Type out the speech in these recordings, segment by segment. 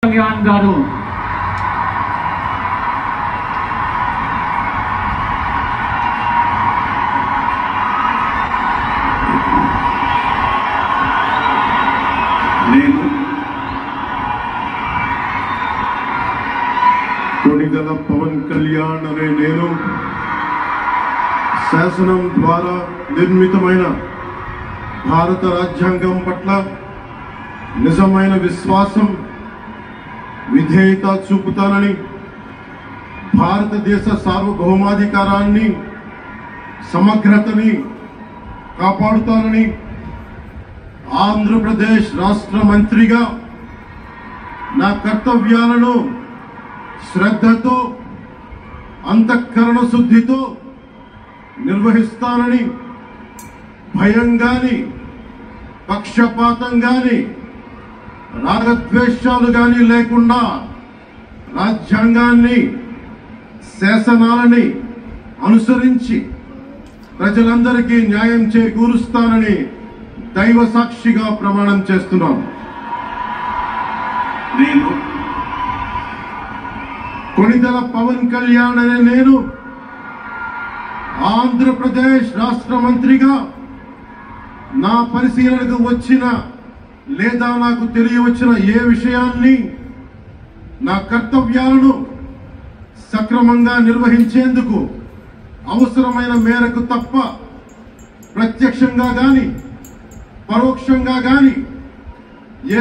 కళ్యాణ్ గారు నేను కొణిదెల పవన్ కళ్యాణ్ అనే నేను శాసనం ద్వారా నిర్మితమైన భారత రాజ్యాంగం పట్ల నిజమైన విశ్వాసం విధేయత చూపుతానని, భారతదేశ సార్వభౌమాధికారాన్ని సమగ్రతని కాపాడుతానని, ఆంధ్రప్రదేశ్ రాష్ట్ర మంత్రిగా నా కర్తవ్యాలను శ్రద్ధతో అంతఃకరణ శుద్ధితో నిర్వహిస్తానని, భయం గాని పక్షపాతం గాని రాగద్వేషాలు గాని లేకుండా రాజ్యాంగాన్ని శాసనాలని అనుసరించి ప్రజలందరికీ న్యాయం చేకూరుస్తానని దైవ సాక్షిగా ప్రమాణం చేస్తున్నాను. నేను కొణిదెల పవన్ కళ్యాణ్ అనే నేను ఆంధ్రప్రదేశ్ రాష్ట్ర మంత్రిగా నా పరిశీలనకు వచ్చిన లేదా నాకు తెలియవచ్చిన ఏ విషయాన్ని నా కర్తవ్యాలను సక్రమంగా నిర్వహించేందుకు అవసరమైన మేరకు తప్ప ప్రత్యక్షంగా గాని పరోక్షంగా గాని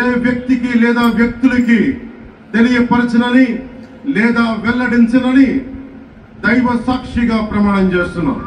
ఏ వ్యక్తికి లేదా వ్యక్తులకి తెలియపరచనని లేదా వెల్లడించనని దైవ సాక్షిగా ప్రమాణం చేస్తున్నాను.